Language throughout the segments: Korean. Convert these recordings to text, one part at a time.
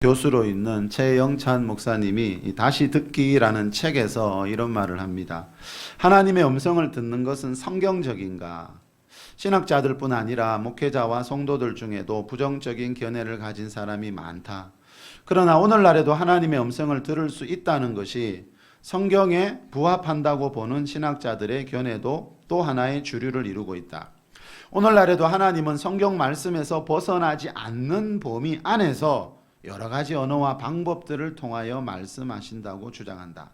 교수로 있는 최영찬 목사님이 다시 듣기라는 책에서 이런 말을 합니다. 하나님의 음성을 듣는 것은 성경적인가? 신학자들뿐 아니라 목회자와 성도들 중에도 부정적인 견해를 가진 사람이 많다. 그러나 오늘날에도 하나님의 음성을 들을 수 있다는 것이 성경에 부합한다고 보는 신학자들의 견해도 또 하나의 주류를 이루고 있다. 오늘날에도 하나님은 성경 말씀에서 벗어나지 않는 범위 안에서 여러 가지 언어와 방법들을 통하여 말씀하신다고 주장한다.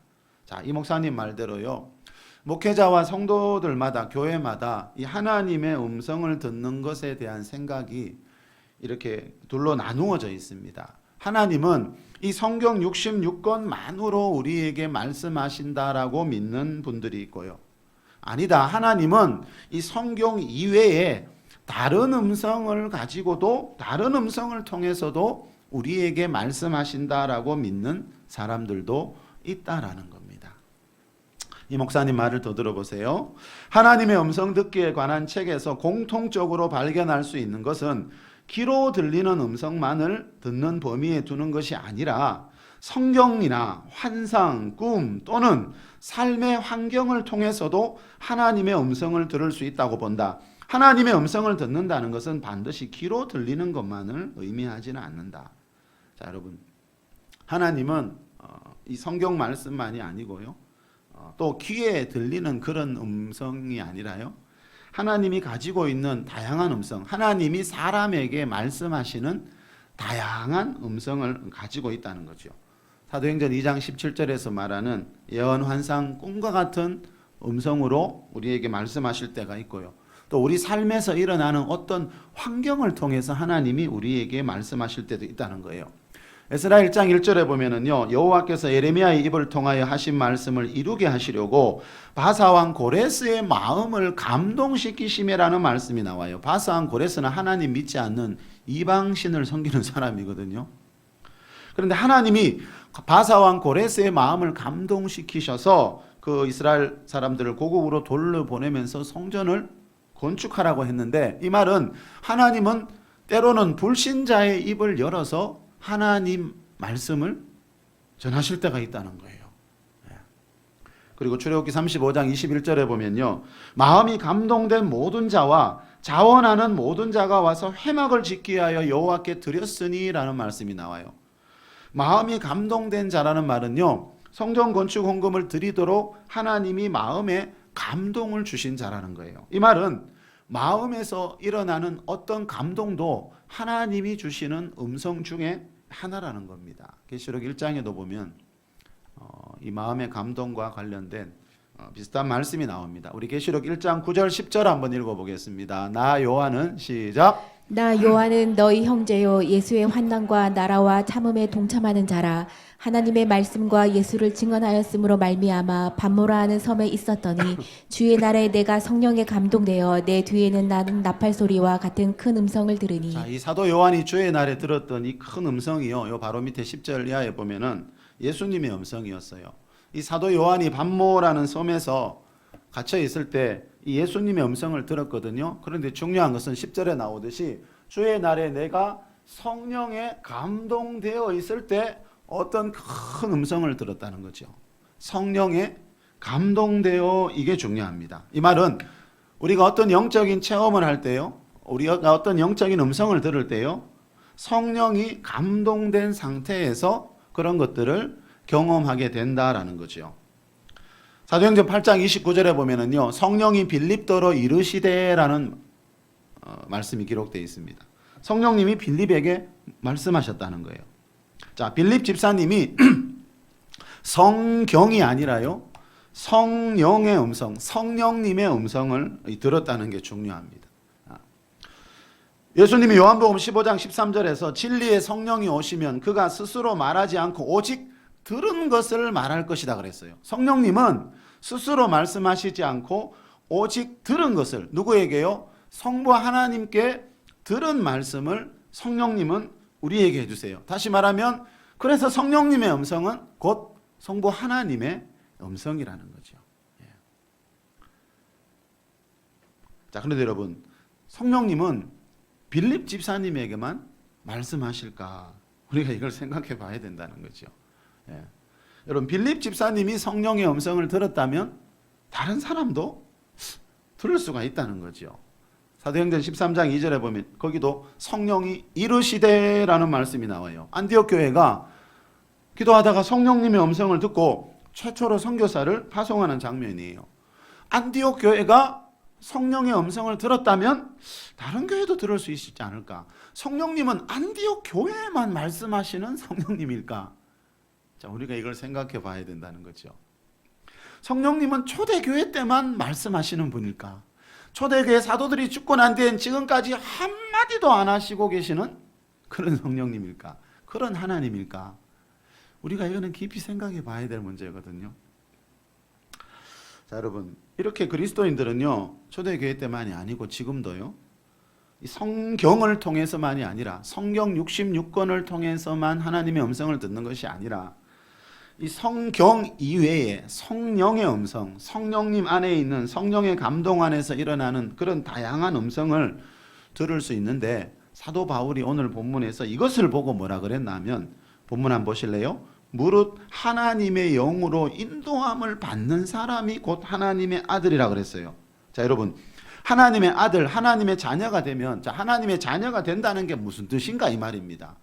자, 이 목사님 말대로요, 목회자와 성도들마다, 교회마다 이 하나님의 음성을 듣는 것에 대한 생각이 이렇게 둘로 나누어져 있습니다. 하나님은 이 성경 66권만으로 우리에게 말씀하신다라고 믿는 분들이 있고요. 아니다, 하나님은 이 성경 이외에 다른 음성을 가지고도, 다른 음성을 통해서도 우리에게 말씀하신다라고 믿는 사람들도 있다라는 겁니다. 이 목사님 말을 더 들어보세요. 하나님의 음성 듣기에 관한 책에서 공통적으로 발견할 수 있는 것은 귀로 들리는 음성만을 듣는 범위에 두는 것이 아니라 성경이나 환상, 꿈 또는 삶의 환경을 통해서도 하나님의 음성을 들을 수 있다고 본다. 하나님의 음성을 듣는다는 것은 반드시 귀로 들리는 것만을 의미하지는 않는다. 자, 여러분, 하나님은 이 성경 말씀만이 아니고요, 또 귀에 들리는 그런 음성이 아니라요, 하나님이 가지고 있는 다양한 음성, 하나님이 사람에게 말씀하시는 다양한 음성을 가지고 있다는 거죠. 사도행전 2장 17절에서 말하는 예언, 환상, 꿈과 같은 음성으로 우리에게 말씀하실 때가 있고요, 또 우리 삶에서 일어나는 어떤 환경을 통해서 하나님이 우리에게 말씀하실 때도 있다는 거예요. 에스라 1장 1절에 보면은요, 여호와께서 예레미야의 입을 통하여 하신 말씀을 이루게 하시려고 바사왕 고레스의 마음을 감동시키심이라는 말씀이 나와요. 바사왕 고레스는 하나님 믿지 않는 이방신을 섬기는 사람이거든요. 그런데 하나님이 바사왕 고레스의 마음을 감동시키셔서 그 이스라엘 사람들을 고국으로 돌려보내면서 성전을 건축하라고 했는데, 이 말은 하나님은 때로는 불신자의 입을 열어서 하나님 말씀을 전하실 때가 있다는 거예요. 그리고 출애굽기 35장 21절에 보면요, 마음이 감동된 모든 자와 자원하는 모든 자가 와서 회막을 짓기 위하여 여호와께 드렸으니 라는 말씀이 나와요. 마음이 감동된 자라는 말은요, 성전 건축 헌금을 드리도록 하나님이 마음에 감동을 주신 자라는 거예요. 이 말은 마음에서 일어나는 어떤 감동도 하나님이 주시는 음성 중에 하나라는 겁니다. 계시록 1장에도 보면 이 마음의 감동과 관련된 비슷한 말씀이 나옵니다. 우리 계시록 1장 9절 10절 한번 읽어보겠습니다. 나 요한은, 시작. 나 요한은 너희 형제요 예수의 환난과 나라와 참음에 동참하는 자라. 하나님의 말씀과 예수를 증언하였으므로 말미암아 밤모라 하는 섬에 있었더니 주의 날에 내가 성령에 감동되어 내 뒤에는 나는 나팔 소리와 같은 큰 음성을 들으니. 자, 이 사도 요한이 주의 날에 들었던 이 큰 음성이요, 요 바로 밑에 10절 이하에 보면은 예수님의 음성이었어요. 이 사도 요한이 밤모라는 섬에서 갇혀 있을 때 이 예수님의 음성을 들었거든요. 그런데 중요한 것은 10절에 나오듯이 주의 날에 내가 성령에 감동되어 있을 때 어떤 큰 음성을 들었다는 거죠. 성령에 감동되어, 이게 중요합니다. 이 말은 우리가 어떤 영적인 체험을 할 때요, 우리가 어떤 영적인 음성을 들을 때요, 성령이 감동된 상태에서 그런 것들을 경험하게 된다라는 거죠. 사도행전 8장 29절에 보면은요, 성령이 빌립더로 이르시되라는 말씀이 기록되어 있습니다. 성령님이 빌립에게 말씀하셨다는 거예요. 자, 빌립 집사님이 성경이 아니라요, 성령의 음성, 성령님의 음성을 들었다는 게 중요합니다. 예수님이 요한복음 15장 13절에서 진리의 성령이 오시면 그가 스스로 말하지 않고 오직 들은 것을 말할 것이다 그랬어요. 성령님은 스스로 말씀하시지 않고 오직 들은 것을, 누구에게요? 성부 하나님께 들은 말씀을 성령님은 우리에게 해주세요. 다시 말하면, 그래서 성령님의 음성은 곧 성부 하나님의 음성이라는 거죠. 자, 그런데 여러분, 성령님은 빌립 집사님에게만 말씀하실까? 우리가 이걸 생각해 봐야 된다는 거죠. 예. 여러분 빌립 집사님이 성령의 음성을 들었다면 다른 사람도 들을 수가 있다는 거죠. 사도행전 13장 2절에 보면 거기도 성령이 이르시되라는 말씀이 나와요. 안디옥 교회가 기도하다가 성령님의 음성을 듣고 최초로 선교사를 파송하는 장면이에요. 안디옥 교회가 성령의 음성을 들었다면 다른 교회도 들을 수 있지 않을까? 성령님은 안디옥 교회에만 말씀하시는 성령님일까? 자, 우리가 이걸 생각해 봐야 된다는 거죠. 성령님은 초대교회 때만 말씀하시는 분일까? 초대교회 사도들이 죽고 난 뒤엔 지금까지 한마디도 안 하시고 계시는 그런 성령님일까? 그런 하나님일까? 우리가 이거는 깊이 생각해 봐야 될 문제거든요. 자, 여러분, 이렇게 그리스도인들은요, 초대교회 때만이 아니고 지금도요, 이 성경을 통해서만이 아니라 성경 66권을 통해서만 하나님의 음성을 듣는 것이 아니라 이 성경 이외에 성령의 음성, 성령님 안에 있는 성령의 감동 안에서 일어나는 그런 다양한 음성을 들을 수 있는데, 사도 바울이 오늘 본문에서 이것을 보고 뭐라 그랬냐면, 본문 한번 보실래요? 무릇 하나님의 영으로 인도함을 받는 사람이 곧 하나님의 아들이라 그랬어요. 자, 여러분, 하나님의 아들, 하나님의 자녀가 되면, 자, 하나님의 자녀가 된다는 게 무슨 뜻인가 이 말입니다.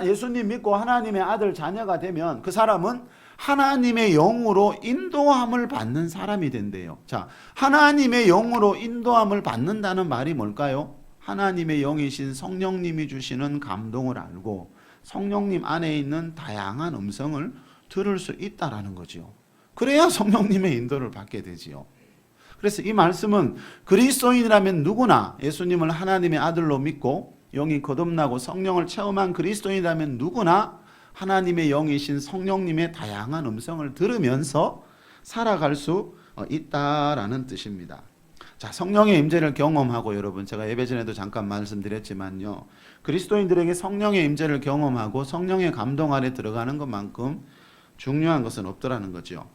예수님 믿고 하나님의 아들 자녀가 되면 그 사람은 하나님의 영으로 인도함을 받는 사람이 된대요. 자, 하나님의 영으로 인도함을 받는다는 말이 뭘까요? 하나님의 영이신 성령님이 주시는 감동을 알고 성령님 안에 있는 다양한 음성을 들을 수 있다라는 거죠. 그래야 성령님의 인도를 받게 되지요. 그래서 이 말씀은 그리스도인이라면 누구나 예수님을 하나님의 아들로 믿고 영이 거듭나고 성령을 체험한 그리스도인이라면 누구나 하나님의 영이신 성령님의 다양한 음성을 들으면서 살아갈 수 있다라는 뜻입니다. 자, 성령의 임재를 경험하고, 여러분, 제가 예배 전에도 잠깐 말씀드렸지만요, 그리스도인들에게 성령의 임재를 경험하고 성령의 감동 안에 들어가는 것만큼 중요한 것은 없더라는 거죠.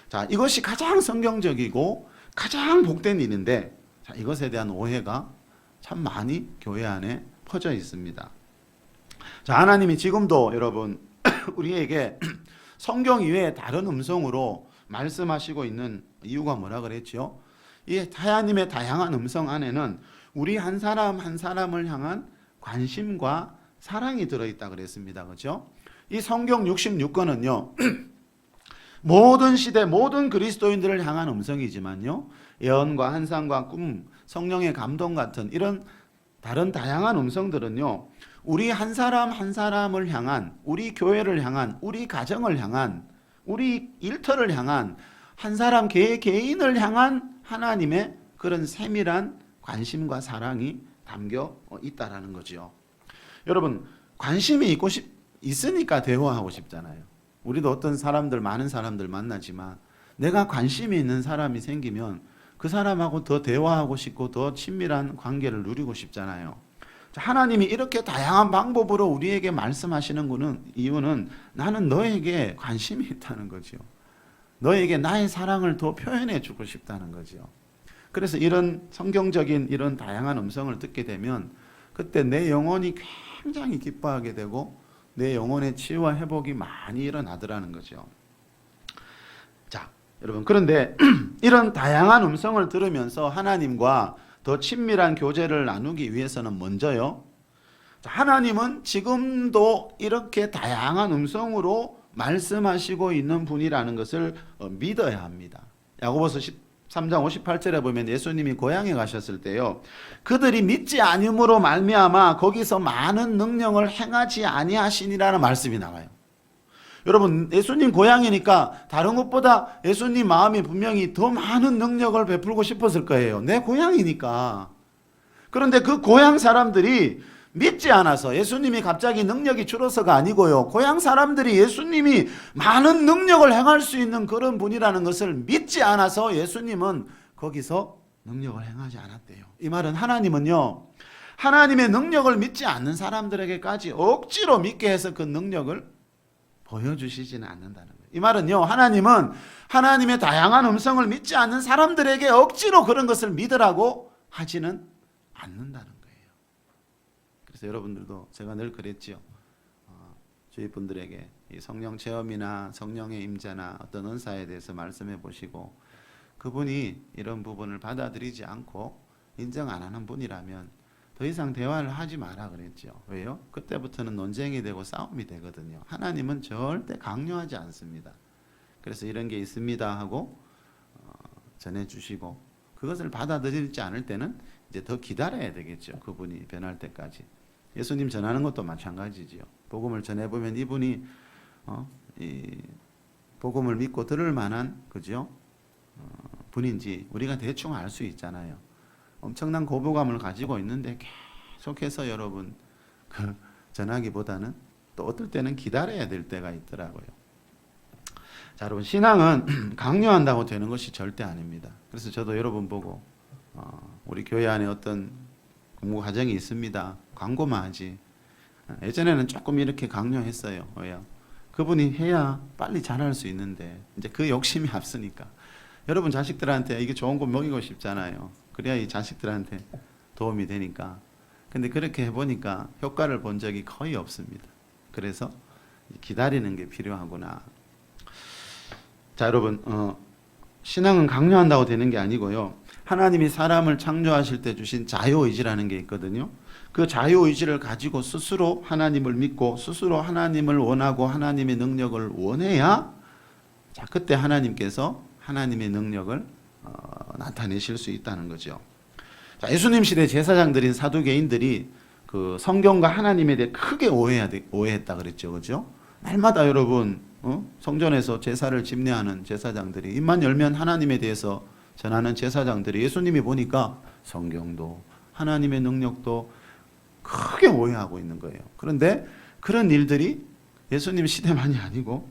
자, 이것이 가장 성경적이고 가장 복된 일인데, 자, 이것에 대한 오해가 참 많이 교회 안에 퍼져 있습니다. 자, 하나님이 지금도 여러분 우리에게 성경 이외에 다른 음성으로 말씀하시고 있는 이유가 뭐라 그랬죠? 이 하나님의 다양한 음성 안에는 우리 한 사람 한 사람을 향한 관심과 사랑이 들어있다 그랬습니다. 그렇죠? 이 성경 66권은요 모든 시대 모든 그리스도인들을 향한 음성이지만요, 예언과 환상과 꿈, 성령의 감동 같은 이런 다른 다양한 음성들은요, 우리 한 사람 한 사람을 향한, 우리 교회를 향한, 우리 가정을 향한, 우리 일터를 향한, 한 사람 개인을 향한 하나님의 그런 세밀한 관심과 사랑이 담겨 있다라는 거죠. 여러분, 관심이 있으니까 대화하고 싶잖아요. 우리도 어떤 사람들, 많은 사람들 만나지만 내가 관심이 있는 사람이 생기면 그 사람하고 더 대화하고 싶고 더 친밀한 관계를 누리고 싶잖아요. 하나님이 이렇게 다양한 방법으로 우리에게 말씀하시는 이유는 나는 너에게 관심이 있다는 거죠. 너에게 나의 사랑을 더 표현해 주고 싶다는 거죠. 그래서 이런 성경적인 이런 다양한 음성을 듣게 되면 그때 내 영혼이 굉장히 기뻐하게 되고 내 영혼의 치유와 회복이 많이 일어나더라는 거죠. 자, 여러분, 그런데 이런 다양한 음성을 들으면서 하나님과 더 친밀한 교제를 나누기 위해서는 먼저요, 하나님은 지금도 이렇게 다양한 음성으로 말씀하시고 있는 분이라는 것을 믿어야 합니다. 야고보서 13장 58절에 보면 예수님이 고향에 가셨을 때요, 그들이 믿지 아니함으로 말미암아 거기서 많은 능력을 행하지 아니하시니라는 말씀이 나와요. 여러분, 예수님 고향이니까 다른 것보다 예수님 마음이 분명히 더 많은 능력을 베풀고 싶었을 거예요. 내 고향이니까. 그런데 그 고향 사람들이 믿지 않아서, 예수님이 갑자기 능력이 줄어서가 아니고요, 고향 사람들이 예수님이 많은 능력을 행할 수 있는 그런 분이라는 것을 믿지 않아서 예수님은 거기서 능력을 행하지 않았대요. 이 말은 하나님은요, 하나님의 능력을 믿지 않는 사람들에게까지 억지로 믿게 해서 그 능력을 보여주시지는 않는다는 거예요. 이 말은요, 하나님은 하나님의 다양한 음성을 믿지 않는 사람들에게 억지로 그런 것을 믿으라고 하지는 않는다는 거예요. 그래서 여러분들도 제가 늘 그랬죠. 주위 분들에게 이 성령 체험이나 성령의 임재나 어떤 은사에 대해서 말씀해 보시고, 그분이 이런 부분을 받아들이지 않고 인정 안 하는 분이라면 더 이상 대화를 하지 마라 그랬죠. 왜요? 그때부터는 논쟁이 되고 싸움이 되거든요. 하나님은 절대 강요하지 않습니다. 그래서 이런 게 있습니다 하고 전해주시고, 그것을 받아들이지 않을 때는 이제 더 기다려야 되겠죠. 그분이 변할 때까지. 예수님 전하는 것도 마찬가지지요. 복음을 전해보면 이분이 이 복음을 믿고 들을 만한 그죠? 분인지 우리가 대충 알 수 있잖아요. 엄청난 고부감을 가지고 있는데 계속해서 여러분 그 전하기보다는 또 어떨 때는 기다려야 될 때가 있더라고요. 자, 여러분 신앙은 강요한다고 되는 것이 절대 아닙니다. 그래서 저도 여러분 보고 우리 교회 안에 어떤 공부 과정이 있습니다. 광고만 하지. 예전에는 조금 이렇게 강요했어요. 왜요? 그분이 해야 빨리 잘할 수 있는데 이제 그 욕심이 앞서니까. 여러분 자식들한테 이게 좋은 거 먹이고 싶잖아요. 그래야 이 자식들한테 도움이 되니까. 근데 그렇게 해보니까 효과를 본 적이 거의 없습니다. 그래서 기다리는 게 필요하구나. 자, 여러분 신앙은 강요한다고 되는 게 아니고요. 하나님이 사람을 창조하실 때 주신 자유의지라는 게 있거든요. 그 자유의지를 가지고 스스로 하나님을 믿고 스스로 하나님을 원하고 하나님의 능력을 원해야, 자, 그때 하나님께서 하나님의 능력을 나타내실 수 있다는 거죠. 자, 예수님 시대 제사장들인 사두개인들이 그 성경과 하나님에 대해 크게 오해했다 그랬죠. 그죠? 날마다 여러분 성전에서 제사를 집례하는 제사장들이, 입만 열면 하나님에 대해서 전하는 제사장들이 예수님이 보니까 성경도 하나님의 능력도 크게 오해하고 있는 거예요. 그런데 그런 일들이 예수님 시대만이 아니고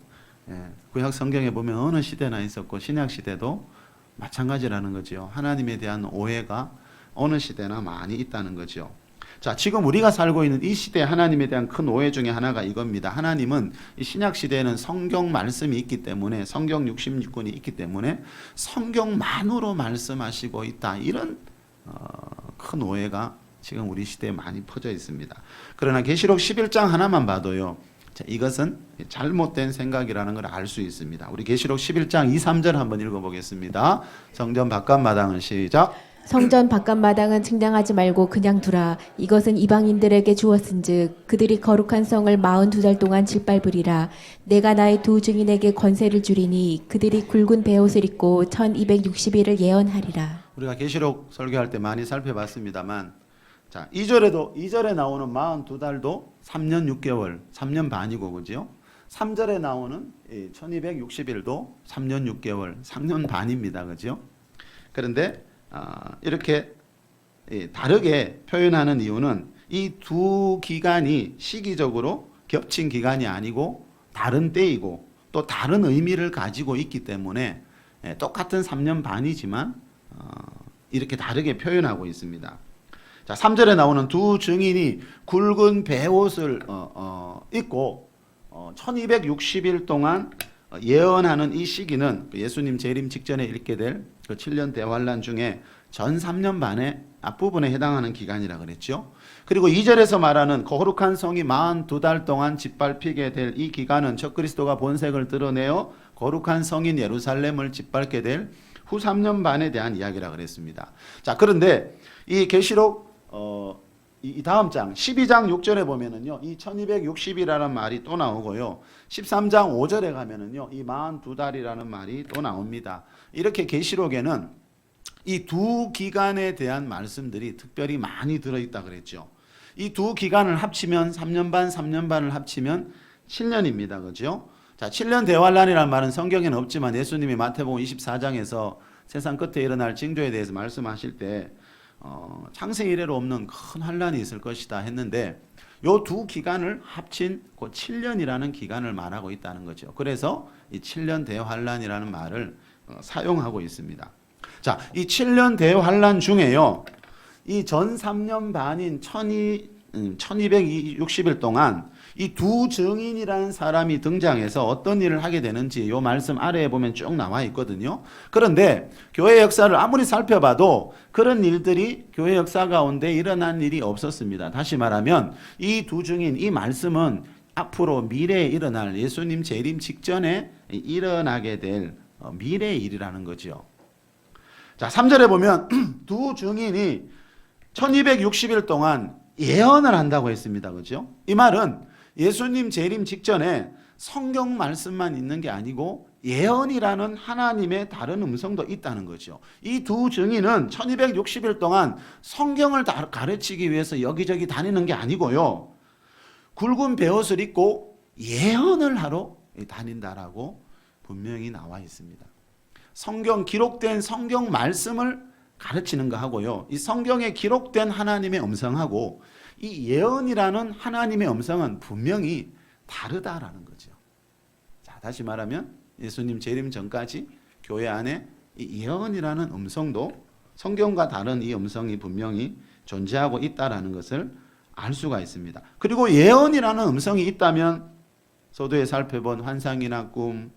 구약 성경에 보면 어느 시대나 있었고 신약 시대도 마찬가지라는 거죠. 하나님에 대한 오해가 어느 시대나 많이 있다는 거죠. 자, 지금 우리가 살고 있는 이 시대 하나님에 대한 큰 오해 중에 하나가 이겁니다. 하나님은 이 신약 시대에는 성경 말씀이 있기 때문에, 성경 66권이 있기 때문에 성경만으로 말씀하시고 있다. 이런 큰 오해가 지금 우리 시대에 많이 퍼져 있습니다. 그러나 계시록 11장 하나만 봐도요, 자, 이것은 잘못된 생각이라는 걸 알 수 있습니다. 우리 계시록 11장 2, 3절 한번 읽어보겠습니다. 성전 바깥마당은 시작. 성전 바깥마당은 측량하지 말고 그냥 두라. 이것은 이방인들에게 주었은즉 그들이 거룩한 성을 42달 동안 짓밟으리라. 내가 나의 두 증인에게 권세를 주리니 그들이 굵은 베옷을 입고 1260일을 예언하리라. 우리가 계시록 설교할 때 많이 살펴봤습니다만, 자, 2절에 나오는 42달도 3년 6개월, 3년 반이고, 그죠? 3절에 나오는 1260일도 3년 6개월, 3년 반입니다. 그죠? 그런데 이렇게 다르게 표현하는 이유는 이 두 기간이 시기적으로 겹친 기간이 아니고 다른 때이고 또 다른 의미를 가지고 있기 때문에 똑같은 3년 반이지만 이렇게 다르게 표현하고 있습니다. 자, 3절에 나오는 두 증인이 굵은 베옷을 입고 1260일 동안 예언하는 이 시기는 예수님 재림 직전에 읽게 될 그 7년 대환란 중에 전 3년 반의 앞부분에 해당하는 기간이라 그랬죠. 그리고 2절에서 말하는 거룩한 성이 42달 동안 짓밟히게 될 이 기간은 적그리스도가 본색을 드러내어 거룩한 성인 예루살렘을 짓밟게 될 후 3년 반에 대한 이야기라 그랬습니다. 자, 그런데 이 계시록 이 다음 장 12장 6절에 보면은요, 이 1260이라는 말이 또 나오고요, 13장 5절에 가면은요, 이 42달이라는 말이 또 나옵니다. 이렇게 계시록에는 이 두 기간에 대한 말씀들이 특별히 많이 들어있다 그랬죠. 이 두 기간을 합치면 3년 반, 3년 반을 합치면 7년입니다. 그죠? 자, 7년 대환란이라는 말은 성경에는 없지만 예수님이 마태복음 24장에서 세상 끝에 일어날 징조에 대해서 말씀하실 때 창세 이래로 없는 큰 환란이 있을 것이다 했는데, 요 두 기간을 합친 그 7년이라는 기간을 말하고 있다는 거죠. 그래서 이 7년 대환란이라는 말을 사용하고 있습니다. 자, 이 7년 대환란 중에요, 이 전 3년 반인 1260일 동안 이 두 증인이라는 사람이 등장해서 어떤 일을 하게 되는지 요 말씀 아래에 보면 쭉 나와 있거든요. 그런데 교회 역사를 아무리 살펴봐도 그런 일들이 교회 역사 가운데 일어난 일이 없었습니다. 다시 말하면 이 두 증인, 이 말씀은 앞으로 미래에 일어날 예수님 재림 직전에 일어나게 될 미래의 일이라는 거죠. 자, 3절에 보면 두 증인이 1260일 동안 예언을 한다고 했습니다. 그죠? 이 말은 예수님 재림 직전에 성경 말씀만 있는 게 아니고 예언이라는 하나님의 다른 음성도 있다는 거죠. 이 두 증인은 1260일 동안 성경을 가르치기 위해서 여기저기 다니는 게 아니고요. 굵은 베옷을 입고 예언을 하러 다닌다라고 분명히 나와 있습니다. 성경 기록된 성경 말씀을 가르치는 거 하고요. 이 성경에 기록된 하나님의 음성하고 이 예언이라는 하나님의 음성은 분명히 다르다라는 거죠. 자, 다시 말하면 예수님 재림 전까지 교회 안에 이 예언이라는 음성도 성경과 다른 이 음성이 분명히 존재하고 있다라는 것을 알 수가 있습니다. 그리고 예언이라는 음성이 있다면 서두에 살펴본 환상이나 꿈,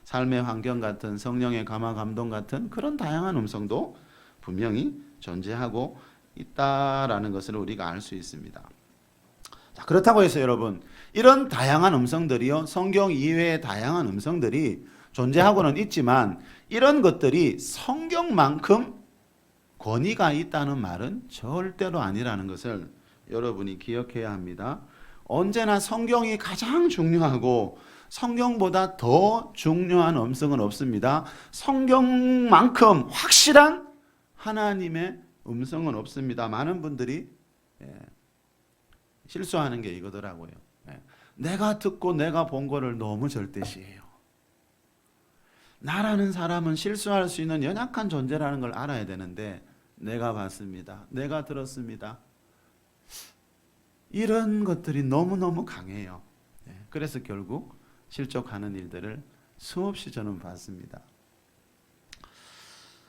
삶의 환경 같은 성령의 감화 감동 같은 그런 다양한 음성도 분명히 존재하고 있다라는 것을 우리가 알 수 있습니다. 자, 그렇다고 해서 여러분, 이런 다양한 음성들이요, 성경 이외의 다양한 음성들이 존재하고는 있지만 이런 것들이 성경만큼 권위가 있다는 말은 절대로 아니라는 것을 여러분이 기억해야 합니다. 언제나 성경이 가장 중요하고 성경보다 더 중요한 음성은 없습니다. 성경만큼 확실한 하나님의 음성은 없습니다. 많은 분들이 실수하는 게 이거더라고요. 내가 듣고 내가 본 거를 너무 절대시해요. 나라는 사람은 실수할 수 있는 연약한 존재라는 걸 알아야 되는데 내가 봤습니다. 내가 들었습니다. 이런 것들이 너무너무 강해요. 그래서 결국 실족하는 일들을 수없이 저는 봤습니다.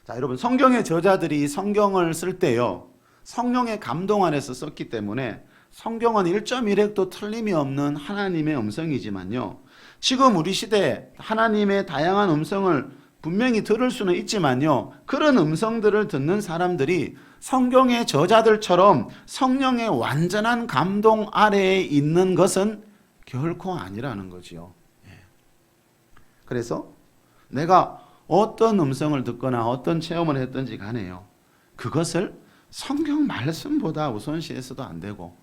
자, 여러분, 성경의 저자들이 성경을 쓸 때요, 성령의 감동 안에서 썼기 때문에 성경은 1.1획도 틀림이 없는 하나님의 음성이지만요, 지금 우리 시대에 하나님의 다양한 음성을 분명히 들을 수는 있지만요, 그런 음성들을 듣는 사람들이 성경의 저자들처럼 성령의 완전한 감동 아래에 있는 것은 결코 아니라는 거지요. 그래서 내가 어떤 음성을 듣거나 어떤 체험을 했든지 간에요, 그것을 성경 말씀보다 우선시해서도 안 되고,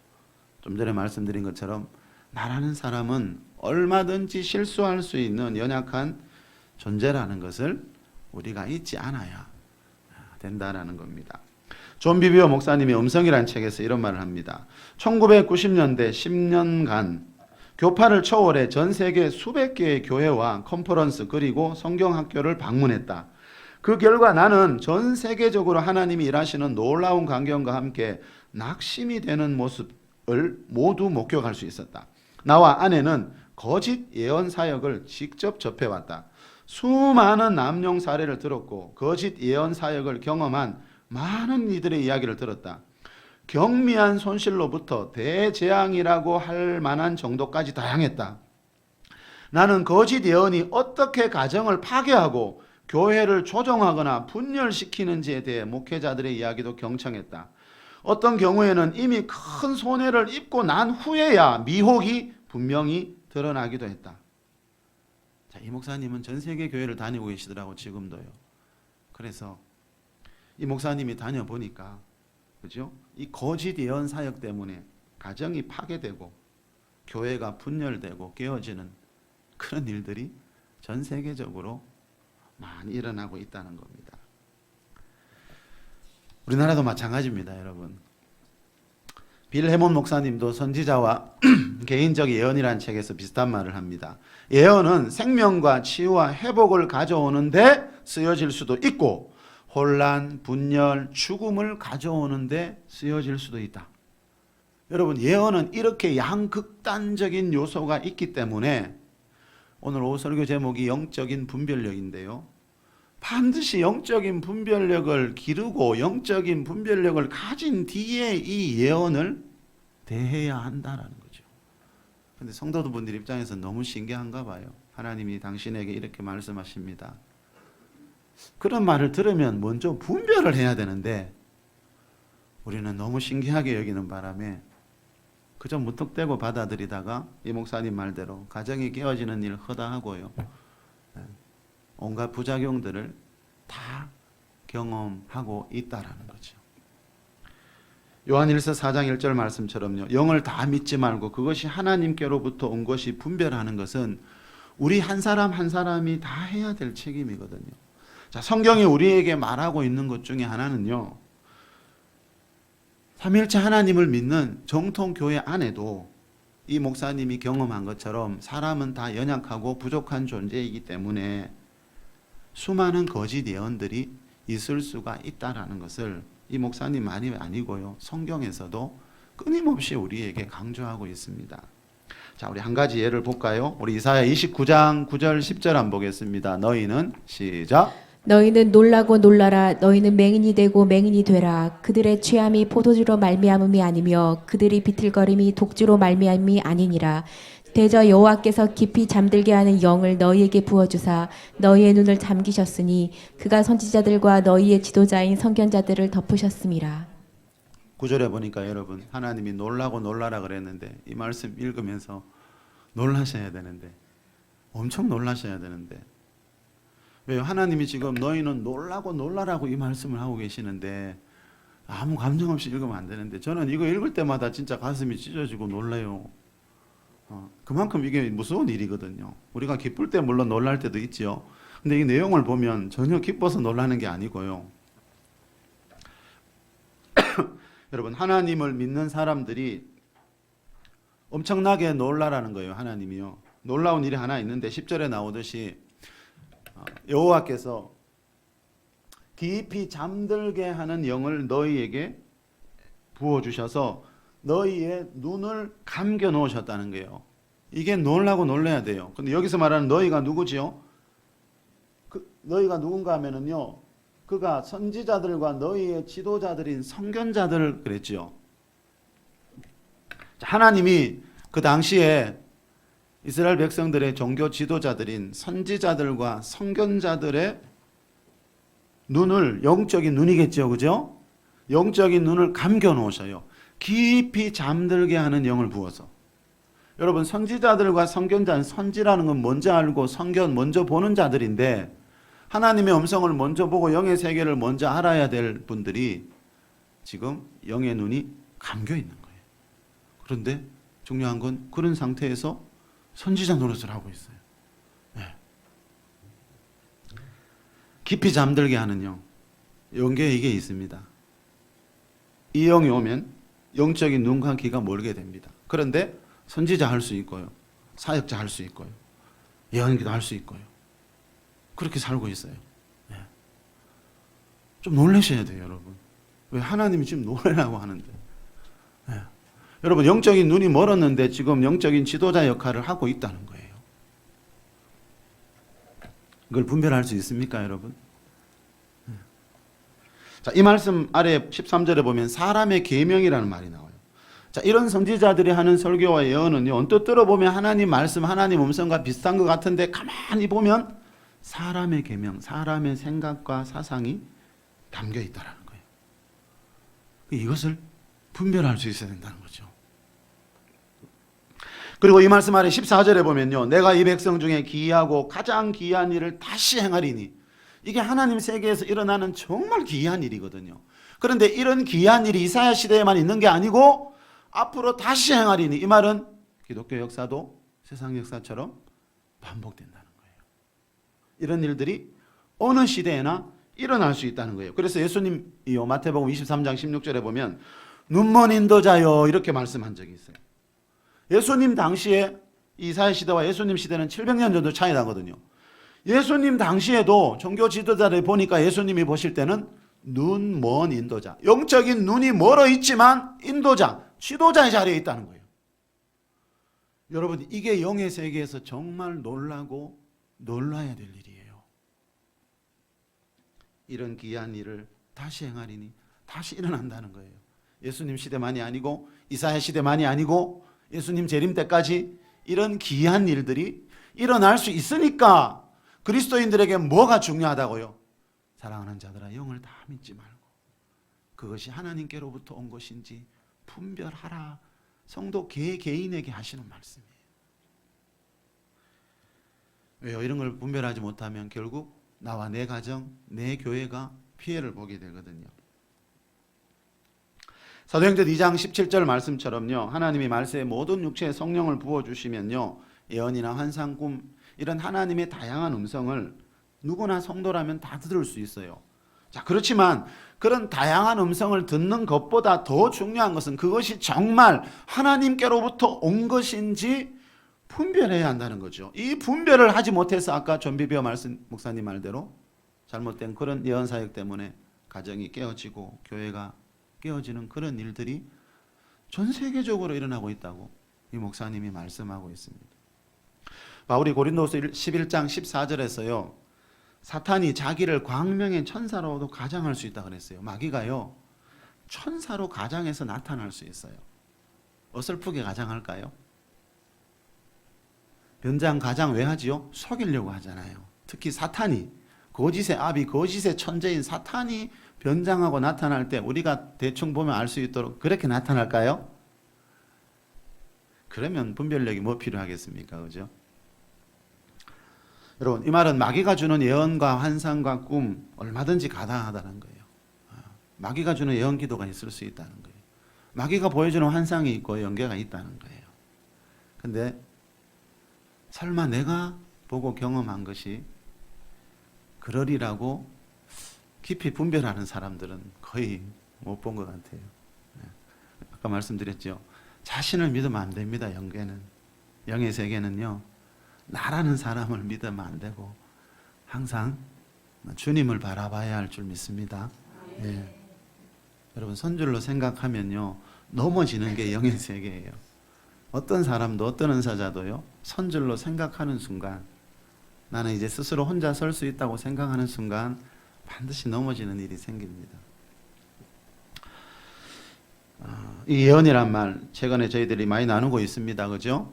좀 전에 말씀드린 것처럼 나라는 사람은 얼마든지 실수할 수 있는 연약한 존재라는 것을 우리가 잊지 않아야 된다라는 겁니다. 존 비비어 목사님이 음성이라는 책에서 이런 말을 합니다. 1990년대 10년간 교파를 초월해 전 세계 수백 개의 교회와 컨퍼런스 그리고 성경학교를 방문했다. 그 결과 나는 전 세계적으로 하나님이 일하시는 놀라운 광경과 함께 낙심이 되는 모습을 모두 목격할 수 있었다. 나와 아내는 거짓 예언 사역을 직접 접해왔다. 수많은 남용 사례를 들었고 거짓 예언 사역을 경험한 많은 이들의 이야기를 들었다. 경미한 손실로부터 대재앙이라고 할 만한 정도까지 다양했다. 나는 거짓 예언이 어떻게 가정을 파괴하고 교회를 조종하거나 분열시키는지에 대해 목회자들의 이야기도 경청했다. 어떤 경우에는 이미 큰 손해를 입고 난 후에야 미혹이 분명히 드러나기도 했다. 자, 이 목사님은 전 세계 교회를 다니고 계시더라고, 지금도요. 그래서 이 목사님이 다녀보니까, 그죠? 이 거짓 예언 사역 때문에 가정이 파괴되고 교회가 분열되고 깨어지는 그런 일들이 전 세계적으로 많이 일어나고 있다는 겁니다. 우리나라도 마찬가지입니다, 여러분. 빌 해몬 목사님도 선지자와 개인적 예언이라는 책에서 비슷한 말을 합니다. 예언은 생명과 치유와 회복을 가져오는데 쓰여질 수도 있고 혼란, 분열, 죽음을 가져오는데 쓰여질 수도 있다. 여러분, 예언은 이렇게 양극단적인 요소가 있기 때문에 오늘 오후 설교 제목이 영적인 분별력인데요, 반드시 영적인 분별력을 기르고 영적인 분별력을 가진 뒤에 이 예언을 대해야 한다라는 거죠. 그런데 성도분들 입장에서 너무 신기한가 봐요. 하나님이 당신에게 이렇게 말씀하십니다. 그런 말을 들으면 먼저 분별을 해야 되는데 우리는 너무 신기하게 여기는 바람에 그저 무턱대고 받아들이다가 이 목사님 말대로 가정이 깨어지는 일 허다하고요. 온갖 부작용들을 다 경험하고 있다라는 거죠. 요한일서 4장 1절 말씀처럼요. 영을 다 믿지 말고 그것이 하나님께로부터 온 것이 분별하는 것은 우리 한 사람 한 사람이 다 해야 될 책임이거든요. 자, 성경이 우리에게 말하고 있는 것 중에 하나는요. 삼위일체 하나님을 믿는 정통 교회 안에도 이 목사님이 경험한 것처럼 사람은 다 연약하고 부족한 존재이기 때문에 수많은 거짓 예언들이 있을 수가 있다라는 것을 이 목사님만이 아니고요. 성경에서도 끊임없이 우리에게 강조하고 있습니다. 자, 우리 한 가지 예를 볼까요? 우리 이사야 29장 9절 10절 한번 보겠습니다. 너희는 시작. 너희는 놀라고 놀라라. 너희는 맹인이 되고 맹인이 되라. 그들의 취함이 포도주로 말미암음이 아니며 그들이 비틀거림이 독주로 말미암음이 아니니라. 대저 여호와께서 깊이 잠들게 하는 영을 너희에게 부어주사 너희의 눈을 잠기셨으니 그가 선지자들과 너희의 지도자인 선견자들을 덮으셨음이라. 9절에 보니까 여러분 하나님이 놀라고 놀라라 그랬는데 이 말씀 읽으면서 놀라셔야 되는데 엄청 놀라셔야 되는데 왜요? 하나님이 지금 너희는 놀라고 놀라라고 이 말씀을 하고 계시는데 아무 감정 없이 읽으면 안 되는데 저는 이거 읽을 때마다 진짜 가슴이 찢어지고 놀라요. 그만큼 이게 무서운 일이거든요. 우리가 기쁠 때 물론 놀랄 때도 있지요. 근데 이 내용을 보면 전혀 기뻐서 놀라는 게 아니고요. 여러분 하나님을 믿는 사람들이 엄청나게 놀라라는 거예요. 하나님이요. 놀라운 일이 하나 있는데 10절에 나오듯이 여호와께서 깊이 잠들게 하는 영을 너희에게 부어주셔서 너희의 눈을 감겨 놓으셨다는 거예요. 이게 놀라고 놀라야 돼요. 근데 여기서 말하는 너희가 누구지요? 너희가 누군가 하면은요. 그가 선지자들과 너희의 지도자들인 선견자들을 그랬지요. 하나님이 그 당시에 이스라엘 백성들의 종교 지도자들인 선지자들과 선견자들의 눈을 영적인 눈이겠죠. 그죠? 영적인 눈을 감겨 놓으셔요. 깊이 잠들게 하는 영을 부어서. 여러분 선지자들과 선견자는 선지라는 건 먼저 알고 선견 먼저 보는 자들인데 하나님의 음성을 먼저 보고 영의 세계를 먼저 알아야 될 분들이 지금 영의 눈이 감겨 있는 거예요. 그런데 중요한 건 그런 상태에서 선지자 노릇을 하고 있어요. 네. 깊이 잠들게 하는 영. 영계에 이게 있습니다. 이 영이 오면 영적인 눈과 귀가 멀게 됩니다. 그런데 선지자 할 수 있고요. 사역자 할 수 있고요. 예언기도 할 수 있고요. 그렇게 살고 있어요. 네. 좀 놀라셔야 돼요, 여러분. 왜 하나님이 지금 놀라라고 하는데. 네. 여러분 영적인 눈이 멀었는데 지금 영적인 지도자 역할을 하고 있다는 거예요. 이걸 분별할 수 있습니까, 여러분? 자, 이 말씀 아래 13절에 보면 사람의 계명이라는 말이 나와요. 자, 이런 선지자들이 하는 설교와 예언은요, 언뜻 들어보면 하나님 말씀, 하나님 음성과 비슷한 것 같은데 가만히 보면 사람의 계명, 사람의 생각과 사상이 담겨 있다는 거예요. 이것을 분별할 수 있어야 된다는 거죠. 그리고 이 말씀 아래 14절에 보면요. 내가 이 백성 중에 기이하고 가장 기이한 일을 다시 행하리니. 이게 하나님 세계에서 일어나는 정말 기이한 일이거든요. 그런데 이런 기이한 일이 이사야 시대에만 있는 게 아니고 앞으로 다시 행하리니. 이 말은 기독교 역사도 세상 역사처럼 반복된다는 거예요. 이런 일들이 어느 시대에나 일어날 수 있다는 거예요. 그래서 예수님이요. 마태복음 23장 16절에 보면 눈먼 인도자요 이렇게 말씀한 적이 있어요. 예수님 당시에 이사야 시대와 예수님 시대는 700년 정도 차이 나거든요. 예수님 당시에도 종교 지도자들 보니까 예수님이 보실 때는 눈 먼 인도자, 영적인 눈이 멀어 있지만 인도자, 지도자의 자리에 있다는 거예요. 여러분 이게 영의 세계에서 정말 놀라고 놀라야 될 일이에요. 이런 기이한 일을 다시 행하리니 다시 일어난다는 거예요. 예수님 시대만이 아니고 이사야 시대만이 아니고 예수님 재림 때까지 이런 기이한 일들이 일어날 수 있으니까 그리스도인들에게 뭐가 중요하다고요? 사랑하는 자들아 영을 다 믿지 말고 그것이 하나님께로부터 온 것인지 분별하라. 성도 개개인에게 하시는 말씀이에요. 왜요? 이런 걸 분별하지 못하면 결국 나와 내 가정, 내 교회가 피해를 보게 되거든요. 사도행전 2장 17절 말씀처럼요. 하나님이 말세에 모든 육체에 성령을 부어주시면요. 예언이나 환상, 꿈 이런 하나님의 다양한 음성을 누구나 성도라면 다 들을 수 있어요. 자, 그렇지만 그런 다양한 음성을 듣는 것보다 더 중요한 것은 그것이 정말 하나님께로부터 온 것인지 분별해야 한다는 거죠. 이 분별을 하지 못해서 아까 존비비어 목사님 말대로 잘못된 그런 예언 사역 때문에 가정이 깨어지고 교회가 깨어지는 그런 일들이 전 세계적으로 일어나고 있다고 이 목사님이 말씀하고 있습니다. 바울이 고린도서 11장 14절에서요. 사탄이 자기를 광명의 천사로도 가장할 수 있다고 그랬어요. 마귀가요. 천사로 가장해서 나타날 수 있어요. 어설프게 가장할까요? 변장 가장 왜 하지요? 속이려고 하잖아요. 특히 사탄이 거짓의 아비, 거짓의 천재인 사탄이 변장하고 나타날 때 우리가 대충 보면 알 수 있도록 그렇게 나타날까요? 그러면 분별력이 뭐 필요하겠습니까? 그죠? 여러분, 이 말은 마귀가 주는 예언과 환상과 꿈 얼마든지 가당하다는 거예요. 마귀가 주는 예언 기도가 있을 수 있다는 거예요. 마귀가 보여주는 환상이 있고 연계가 있다는 거예요. 근데 설마 내가 보고 경험한 것이 그러리라고 깊이 분별하는 사람들은 거의 못 본 것 같아요. 아까 말씀드렸죠. 자신을 믿으면 안 됩니다. 영의 세계는요. 나라는 사람을 믿으면 안 되고 항상 주님을 바라봐야 할 줄 믿습니다. 예. 여러분 선줄로 생각하면요. 넘어지는 게 영의 세계예요. 어떤 사람도 어떤 은사자도요. 선줄로 생각하는 순간 나는 이제 스스로 혼자 설 수 있다고 생각하는 순간 반드시 넘어지는 일이 생깁니다. 이 예언이란 말 최근에 저희들이 많이 나누고 있습니다. 그죠?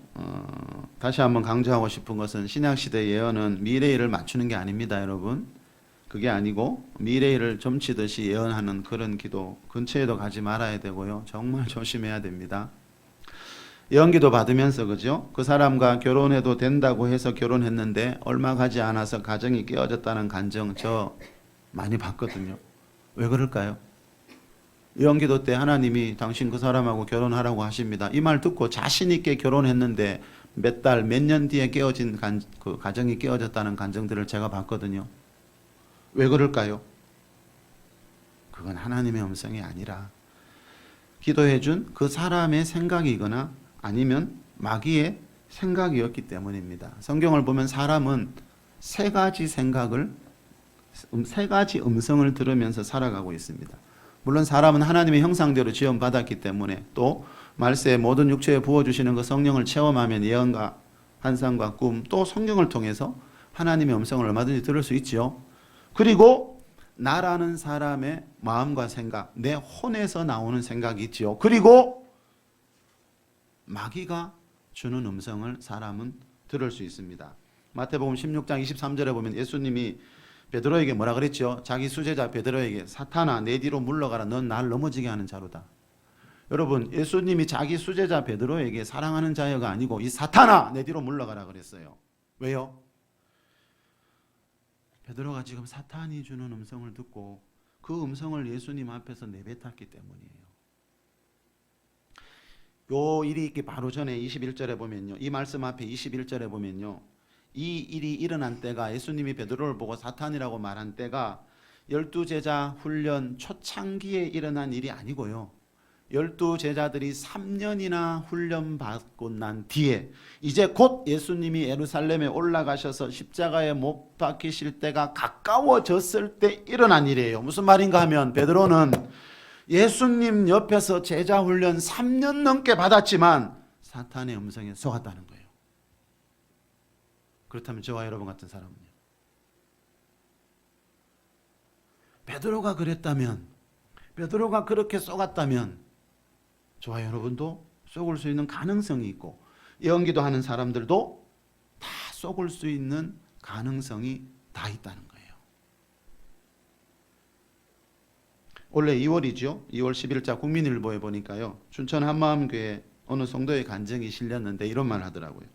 다시 한번 강조하고 싶은 것은 신약시대 예언은 미래일을 맞추는 게 아닙니다. 여러분. 그게 아니고 미래일을 점치듯이 예언하는 그런 기도 근처에도 가지 말아야 되고요. 정말 조심해야 됩니다. 예언기도 받으면서 그죠? 그 사람과 결혼해도 된다고 해서 결혼했는데 얼마 가지 않아서 가정이 깨어졌다는 간증 저 많이 봤거든요. 왜 그럴까요? 예언기도 때 하나님이 당신 그 사람하고 결혼하라고 하십니다. 이 말 듣고 자신 있게 결혼했는데 몇 달, 몇 년 뒤에 깨어진 그 가정이 깨어졌다는 간증들을 제가 봤거든요. 왜 그럴까요? 그건 하나님의 음성이 아니라 기도해준 그 사람의 생각이거나 아니면 마귀의 생각이었기 때문입니다. 성경을 보면 사람은 세 가지 음성을 들으면서 살아가고 있습니다. 물론 사람은 하나님의 형상대로 지음받았기 때문에 또 말세에 모든 육체에 부어주시는 그 성령을 체험하면 예언과 환상과 꿈 또 성경을 통해서 하나님의 음성을 얼마든지 들을 수 있죠. 그리고 나라는 사람의 마음과 생각, 내 혼에서 나오는 생각이 있죠. 그리고 마귀가 주는 음성을 사람은 들을 수 있습니다. 마태복음 16장 23절에 보면 예수님이 베드로에게 뭐라 그랬죠? 자기 수제자 베드로에게 사탄아 내 뒤로 물러가라 넌 날 넘어지게 하는 자로다. 여러분 예수님이 자기 수제자 베드로에게 사랑하는 자여가 아니고 이 사탄아 내 뒤로 물러가라 그랬어요. 왜요? 베드로가 지금 사탄이 주는 음성을 듣고 그 음성을 예수님 앞에서 내뱉었기 때문이에요. 요 일이 있기 바로 전에 21절에 보면요. 이 말씀 앞에 21절에 보면요. 이 일이 일어난 때가 예수님이 베드로를 보고 사탄이라고 말한 때가 12제자 훈련 초창기에 일어난 일이 아니고요. 12제자들이 3년이나 훈련받고 난 뒤에 이제 곧 예수님이 예루살렘에 올라가셔서 십자가에 못 박히실 때가 가까워졌을 때 일어난 일이에요. 무슨 말인가 하면 베드로는 예수님 옆에서 제자 훈련 3년 넘게 받았지만 사탄의 음성에 속았다는 거예요. 그렇다면 저와 여러분 같은 사람은요. 베드로가 그랬다면, 베드로가 그렇게 속았다면 저와 여러분도 속을 수 있는 가능성이 있고 예언기도 하는 사람들도 다 속을 수 있는 가능성이 다 있다는 거예요. 원래 2월이죠. 2월 11일자 국민일보에 보니까요. 춘천 한마음교회 어느 성도의 간증이 실렸는데 이런 말 하더라고요.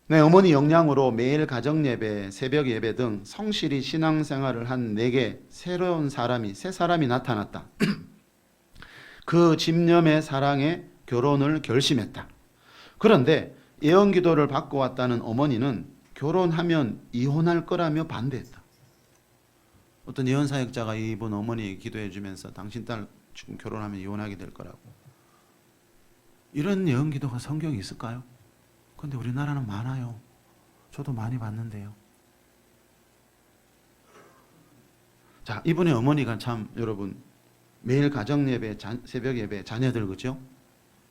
내 어머니 영향으로 매일 가정 예배, 새벽 예배 등 성실히 신앙생활을 한 내게 새로운 사람이, 새 사람이 나타났다. 그 집념의 사랑에 결혼을 결심했다. 그런데 예언기도를 받고 왔다는 어머니는 결혼하면 이혼할 거라며 반대했다. 어떤 예언사역자가 이분 어머니에게 기도해 주면서 당신 딸 지금 결혼하면 이혼하게 될 거라고. 이런 예언기도가 성경에 있을까요? 근데 우리나라는 많아요. 저도 많이 봤는데요. 자, 이분의 어머니가 참 여러분 매일 가정예배, 새벽예배, 자녀들 그죠?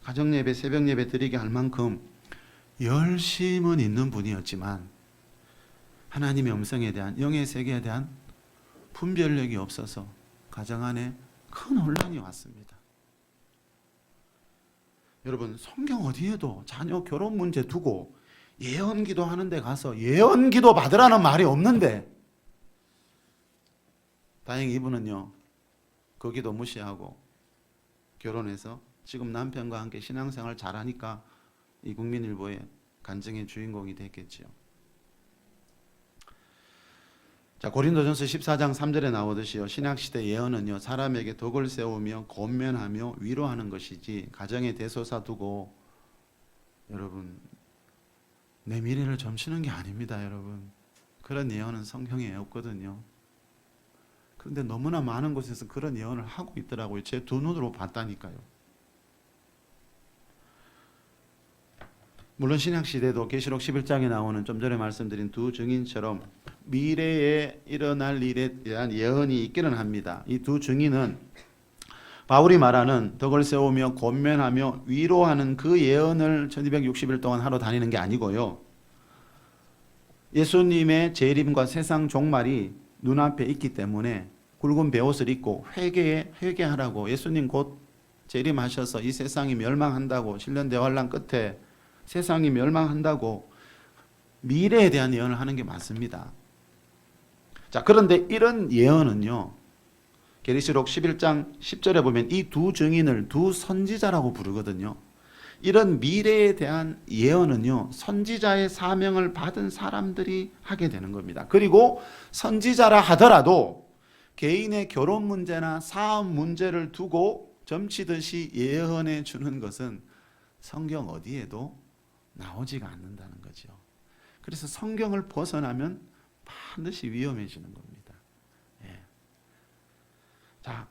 가정예배, 새벽예배 드리게 할 만큼 열심은 있는 분이었지만 하나님의 음성에 대한, 영의 세계에 대한 분별력이 없어서 가정 안에 큰 혼란이 왔습니다. 여러분 성경 어디에도 자녀 결혼 문제 두고 예언기도 하는데 가서 예언기도 받으라는 말이 없는데, 다행히 이분은요 거기도 무시하고 결혼해서 지금 남편과 함께 신앙생활 잘하니까 이 국민일보의 간증의 주인공이 됐겠지요. 자, 고린도전서 14장 3절에 나오듯이요, 신약시대 예언은요 사람에게 덕을 세우며 권면하며 위로하는 것이지 가정에 대소사 두고 여러분 내 미래를 점치는 게 아닙니다. 여러분 그런 예언은 성경에 없거든요. 그런데 너무나 많은 곳에서 그런 예언을 하고 있더라고요. 제 두 눈으로 봤다니까요. 물론 신약시대도 계시록 11장에 나오는 좀 전에 말씀드린 두 증인처럼 미래에 일어날 일에 대한 예언이 있기는 합니다. 이 두 증인은 바울이 말하는 덕을 세우며 권면하며 위로하는 그 예언을 1260일 동안 하러 다니는 게 아니고요, 예수님의 재림과 세상 종말이 눈앞에 있기 때문에 굵은 베옷을 입고 회개하라고, 예수님 곧 재림하셔서 이 세상이 멸망한다고, 7년 대환란 끝에 세상이 멸망한다고 미래에 대한 예언을 하는 게 맞습니다. 자, 그런데 이런 예언은요 계시록 11장 10절에 보면 이 두 증인을 두 선지자라고 부르거든요. 이런 미래에 대한 예언은요 선지자의 사명을 받은 사람들이 하게 되는 겁니다. 그리고 선지자라 하더라도 개인의 결혼 문제나 사업 문제를 두고 점치듯이 예언해 주는 것은 성경 어디에도 나오지가 않는다는 거죠. 그래서 성경을 벗어나면 반드시 위험해지는 겁니다. 예. 자,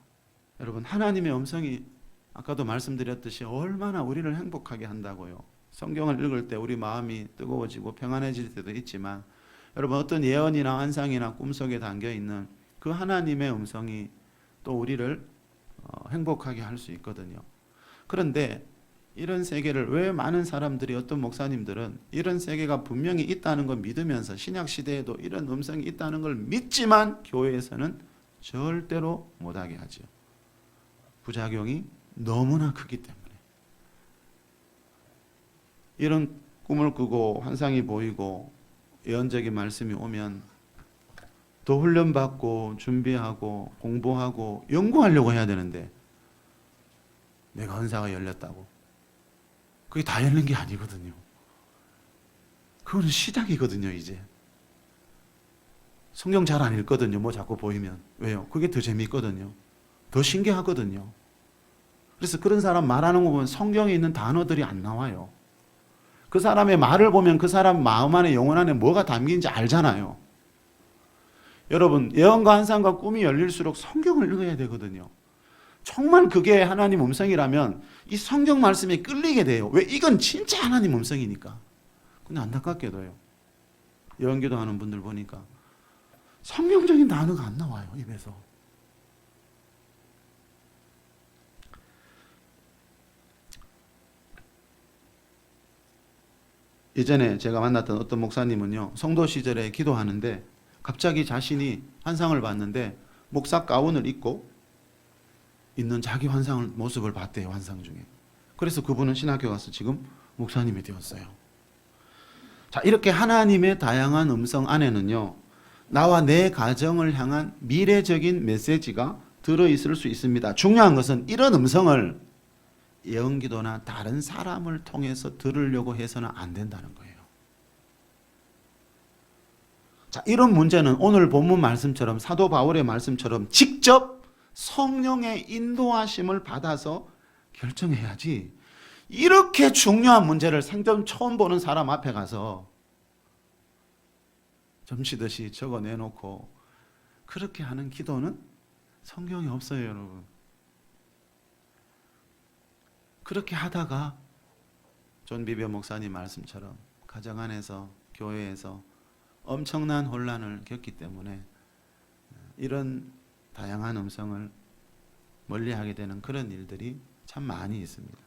여러분 하나님의 음성이 아까도 말씀드렸듯이 얼마나 우리를 행복하게 한다고요. 성경을 읽을 때 우리 마음이 뜨거워지고 평안해질 때도 있지만, 여러분 어떤 예언이나 환상이나 꿈속에 담겨있는 그 하나님의 음성이 또 우리를 행복하게 할 수 있거든요. 그런데 이런 세계를 왜 많은 사람들이, 어떤 목사님들은 이런 세계가 분명히 있다는 걸 믿으면서 신약 시대에도 이런 음성이 있다는 걸 믿지만 교회에서는 절대로 못하게 하죠. 부작용이 너무나 크기 때문에. 이런 꿈을 꾸고 환상이 보이고 예언적인 말씀이 오면 더 훈련받고 준비하고 공부하고 연구하려고 해야 되는데, 내가 은사가 열렸다고 그게 다 열린 게 아니거든요. 그거는 시작이거든요. 이제 성경 잘 안 읽거든요. 뭐 자꾸 보이면. 왜요? 그게 더 재미있거든요. 더 신기하거든요. 그래서 그런 사람 말하는 거 보면 성경에 있는 단어들이 안 나와요. 그 사람의 말을 보면 그 사람 마음 안에, 영혼 안에 뭐가 담긴지 알잖아요. 여러분 예언과 환상과 꿈이 열릴수록 성경을 읽어야 되거든요. 정말 그게 하나님 음성이라면 이 성경 말씀에 끌리게 돼요. 왜? 이건 진짜 하나님 음성이니까. 근데 안타깝게도요, 예언기도 하는 분들 보니까 성경적인 단어가 안 나와요, 입에서. 예전에 제가 만났던 어떤 목사님은요, 성도 시절에 기도하는데 갑자기 자신이 환상을 봤는데 목사 가운을 입고 있는 자기 모습을 봤대요, 환상 중에. 그래서 그분은 신학교 가서 지금 목사님이 되었어요. 자, 이렇게 하나님의 다양한 음성 안에는요, 나와 내 가정을 향한 미래적인 메시지가 들어있을 수 있습니다. 중요한 것은 이런 음성을 예언기도나 다른 사람을 통해서 들으려고 해서는 안 된다는 거예요. 자, 이런 문제는 오늘 본문 말씀처럼 사도 바울의 말씀처럼 직접 성령의 인도하심을 받아서 결정해야지, 이렇게 중요한 문제를 생전 처음 보는 사람 앞에 가서 점치듯이 적어내놓고 그렇게 하는 기도는 성경에 없어요, 여러분. 그렇게 하다가 존 비벼 목사님 말씀처럼 가정 안에서, 교회에서 엄청난 혼란을 겪기 때문에 이런 다양한 음성을 멀리하게 되는 그런 일들이 참 많이 있습니다.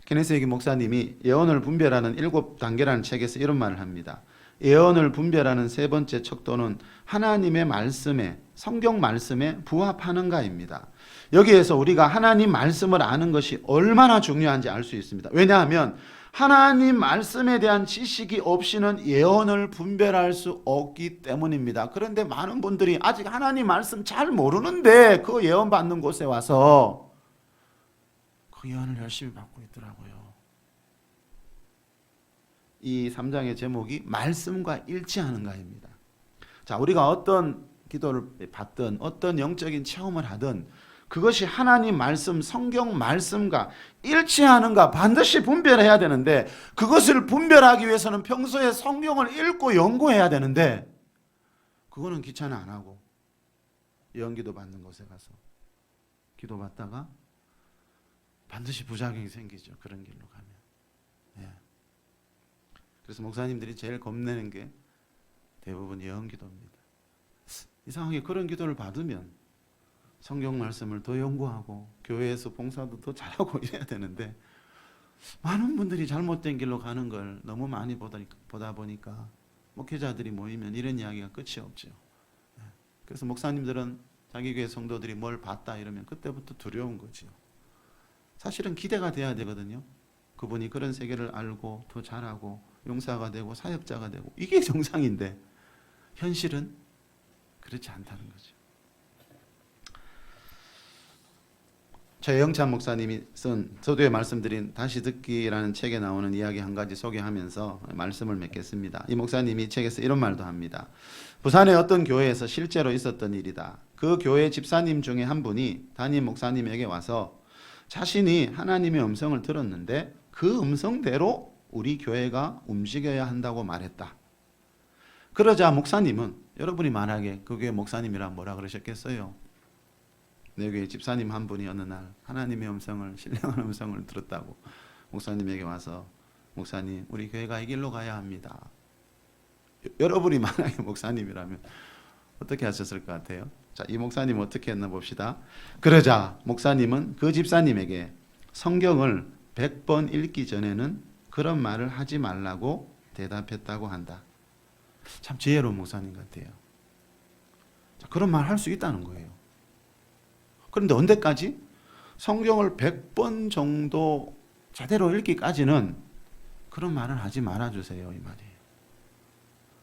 케네스 해기 목사님이 예언을 분별하는 7단계라는 책에서 이런 말을 합니다. 예언을 분별하는 세 번째 척도는 하나님의 말씀에, 성경 말씀에 부합하는가입니다. 여기에서 우리가 하나님 말씀을 아는 것이 얼마나 중요한지 알 수 있습니다. 왜냐하면 하나님 말씀에 대한 지식이 없이는 예언을 분별할 수 없기 때문입니다. 그런데 많은 분들이 아직 하나님 말씀 잘 모르는데 그 예언 받는 곳에 와서 그 예언을 열심히 받고 있더라고요. 이 3장의 제목이 말씀과 일치하는가입니다. 자, 우리가 어떤 기도를 받든 어떤 영적인 체험을 하든 그것이 하나님 말씀, 성경 말씀과 일치하는가 반드시 분별해야 되는데, 그것을 분별하기 위해서는 평소에 성경을 읽고 연구해야 되는데 그거는 귀찮아 안 하고 예언기도 받는 곳에 가서 기도 받다가 반드시 부작용이 생기죠. 그런 길로 가면. 예. 그래서 목사님들이 제일 겁내는 게 대부분 예언기도입니다. 이상하게 그런 기도를 받으면 성경 말씀을 더 연구하고 교회에서 봉사도 더 잘하고 이래야 되는데 많은 분들이 잘못된 길로 가는 걸 너무 많이 보다 보니까 목회자들이 모이면 이런 이야기가 끝이 없죠. 그래서 목사님들은 자기 교회 성도들이 뭘 봤다 이러면 그때부터 두려운 거죠. 사실은 기대가 돼야 되거든요. 그분이 그런 세계를 알고 더 잘하고 용사가 되고 사역자가 되고 이게 정상인데 현실은 그렇지 않다는 거죠. 최영찬 목사님이 쓴 서두에 말씀드린 다시 듣기라는 책에 나오는 이야기 한 가지 소개하면서 말씀을 맺겠습니다. 이 목사님이 책에서 이런 말도 합니다. 부산의 어떤 교회에서 실제로 있었던 일이다. 그 교회 집사님 중에 한 분이 담임 목사님에게 와서 자신이 하나님의 음성을 들었는데 그 음성대로 우리 교회가 움직여야 한다고 말했다. 그러자 목사님은, 여러분이 만약에 그 교회 목사님이라 뭐라 그러셨겠어요? 내 교회 집사님 한 분이 어느 날 하나님의 음성을, 신령한 음성을 들었다고 목사님에게 와서 목사님, 우리 교회가 이 길로 가야 합니다. 여러분이 만약에 목사님이라면 어떻게 하셨을 것 같아요? 자, 이 목사님 어떻게 했나 봅시다. 그러자 목사님은 그 집사님에게 성경을 100번 읽기 전에는 그런 말을 하지 말라고 대답했다고 한다. 참 지혜로운 목사님 같아요. 자, 그런 말 할 수 있다는 거예요. 그런데 언제까지? 성경을 100번 정도 제대로 읽기까지는 그런 말을 하지 말아주세요, 이 말이에요.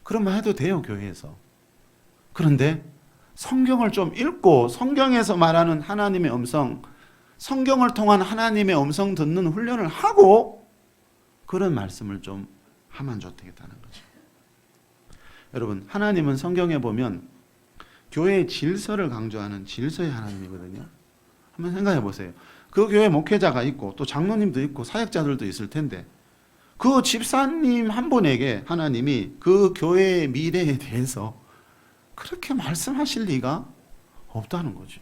그런 말 해도 돼요, 교회에서. 그런데 성경을 좀 읽고 성경에서 말하는 하나님의 음성, 성경을 통한 하나님의 음성 듣는 훈련을 하고 그런 말씀을 좀 하면 좋겠다는 거죠. 여러분, 하나님은 성경에 보면 교회의 질서를 강조하는 질서의 하나님이거든요. 한번 생각해 보세요. 그 교회 목회자가 있고 또 장로님도 있고 사역자들도 있을 텐데 그 집사님 한 분에게 하나님이 그 교회의 미래에 대해서 그렇게 말씀하실 리가 없다는 거죠.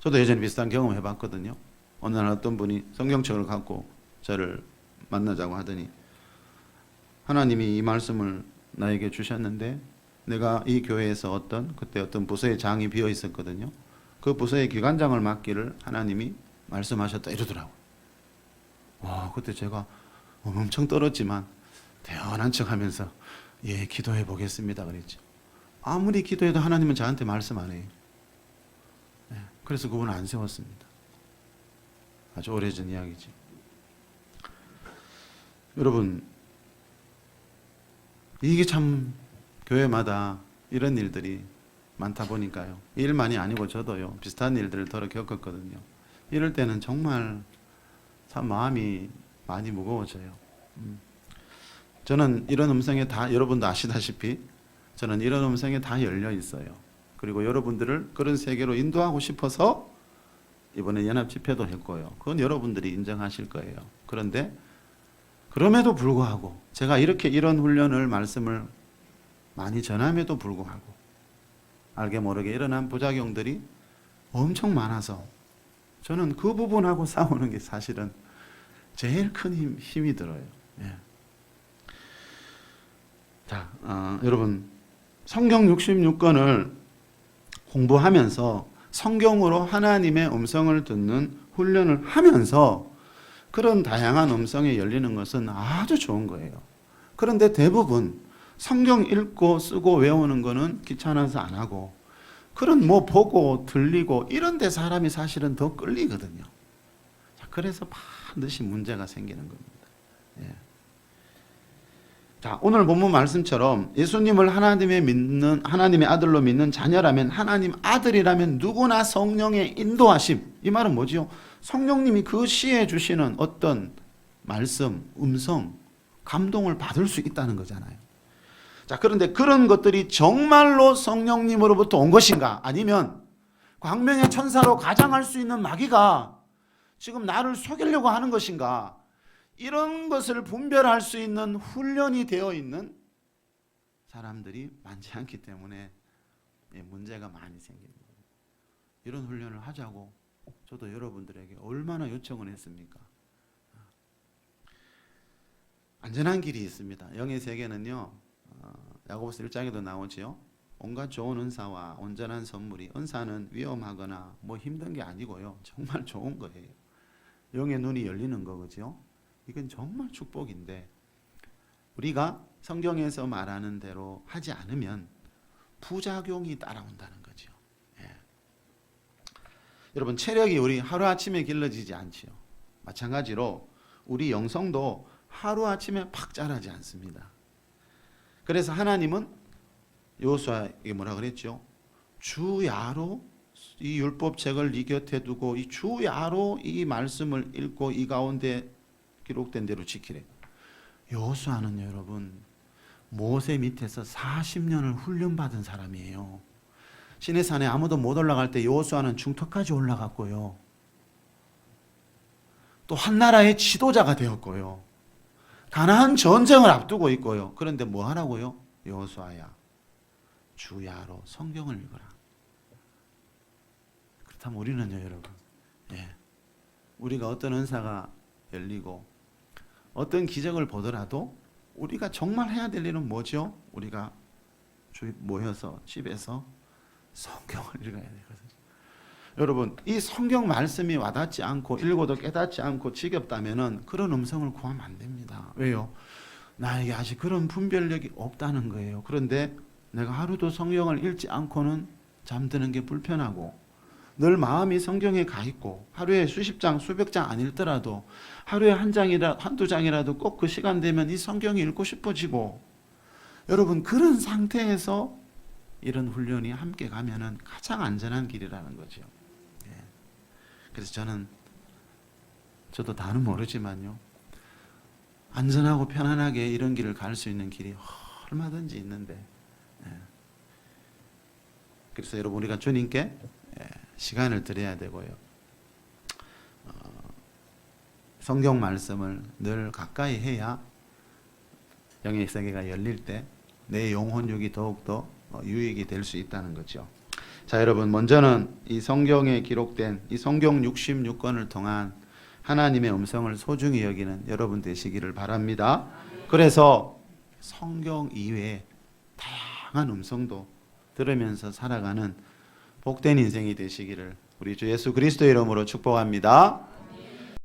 저도 예전에 비슷한 경험을 해봤거든요. 어느 날 어떤 분이 성경책을 갖고 저를 만나자고 하더니 하나님이 이 말씀을 나에게 주셨는데 내가 이 교회에서 그때 어떤 부서의 장이 비어 있었거든요. 그 부서의 기관장을 맡기를 하나님이 말씀하셨다 이러더라고요. 와, 그때 제가 엄청 떨었지만 대언한 척 하면서 예, 기도해 보겠습니다 그랬죠. 아무리 기도해도 하나님은 저한테 말씀 안 해요. 네, 그래서 그분을 안 세웠습니다. 아주 오래전 이야기지. 여러분, 이게 참 교회마다 이런 일들이 많다 보니까요. 일만이 아니고 저도요 비슷한 일들을 더러 겪었거든요. 이럴 때는 정말 참 마음이 많이 무거워져요. 저는 이런 음성에 다, 여러분도 아시다시피 저는 이런 음성에 다 열려 있어요. 그리고 여러분들을 그런 세계로 인도하고 싶어서 이번에 연합 집회도 했고요. 그건 여러분들이 인정하실 거예요. 그런데 그럼에도 불구하고 제가 이렇게 이런 훈련을 말씀을 많이 전함에도 불구하고 알게 모르게 일어난 부작용들이 엄청 많아서 저는 그 부분하고 싸우는 게 사실은 제일 큰 힘이 들어요. 예. 자, 여러분 성경 66권을 공부하면서 성경으로 하나님의 음성을 듣는 훈련을 하면서 그런 다양한 음성에 열리는 것은 아주 좋은 거예요. 그런데 대부분 성경 읽고 쓰고 외우는 거는 귀찮아서 안 하고 그런 뭐 보고 들리고 이런 데 사람이 사실은 더 끌리거든요. 자, 그래서 반드시 문제가 생기는 겁니다. 예. 자, 오늘 본문 말씀처럼 예수님을 하나님의 아들로 믿는 자녀라면, 하나님 아들이라면 누구나 성령의 인도하심. 이 말은 뭐지요? 성령님이 그 시에 주시는 어떤 말씀, 음성, 감동을 받을 수 있다는 거잖아요. 자, 그런데 그런 것들이 정말로 성령님으로부터 온 것인가? 아니면 광명의 천사로 가장할 수 있는 마귀가 지금 나를 속이려고 하는 것인가? 이런 것을 분별할 수 있는 훈련이 되어 있는 사람들이 많지 않기 때문에 문제가 많이 생깁니다. 이런 훈련을 하자고 저도 여러분들에게 얼마나 요청을 했습니까? 안전한 길이 있습니다. 영의 세계는요, 야고보서 1장에도 나오지요. 온갖 좋은 은사와 온전한 선물이, 은사는 위험하거나 뭐 힘든 게 아니고요, 정말 좋은 거예요. 영의 눈이 열리는 거죠. 이건 정말 축복인데 우리가 성경에서 말하는 대로 하지 않으면 부작용이 따라온다는 거죠. 예. 여러분, 체력이 우리 하루아침에 길러지지 않지요. 마찬가지로 우리 영성도 하루아침에 팍 자라지 않습니다. 그래서 하나님은 여호수아에게 뭐라 그랬죠? 주야로 이 율법책을 네 곁에 두고 이 주야로 이 말씀을 읽고 이 가운데 기록된 대로 지키래. 여호수아는 여러분 모세 밑에서 40년을 훈련받은 사람이에요. 시내산에 아무도 못 올라갈 때 여호수아는 중턱까지 올라갔고요. 또 한 나라의 지도자가 되었고요. 가나안 전쟁을 앞두고 있고요. 그런데 뭐 하라고요? 여호수아야, 주야로 성경을 읽어라. 그렇다면 우리는요, 여러분, 우리가 어떤 은사가 열리고 어떤 기적을 보더라도 우리가 정말 해야 될 일은 뭐죠? 우리가 모여서 집에서 성경을 읽어야 되거든요. 여러분, 이 성경 말씀이 와닿지 않고 읽어도 깨닫지 않고 지겹다면은 그런 음성을 구하면 안 됩니다. 왜요? 나에게 아직 그런 분별력이 없다는 거예요. 그런데 내가 하루도 성경을 읽지 않고는 잠드는 게 불편하고 늘 마음이 성경에 가 있고 하루에 수십 장, 수백 장 안 읽더라도 하루에 한두 장이라도 꼭 그 시간 되면 이 성경이 읽고 싶어지고, 여러분 그런 상태에서 이런 훈련이 함께 가면은 가장 안전한 길이라는 거죠. 그래서 저도 다는 모르지만요, 안전하고 편안하게 이런 길을 갈 수 있는 길이 얼마든지 있는데, 그래서 여러분 우리가 주님께 시간을 드려야 되고요. 성경 말씀을 늘 가까이 해야 영의 세계가 열릴 때 내 영혼육이 더욱더 유익이 될 수 있다는 거죠. 자, 여러분 먼저는 이 성경에 기록된 이 성경 66권을 통한 하나님의 음성을 소중히 여기는 여러분 되시기를 바랍니다. 그래서 성경 이외에 다양한 음성도 들으면서 살아가는 복된 인생이 되시기를 우리 주 예수 그리스도의 이름으로 축복합니다.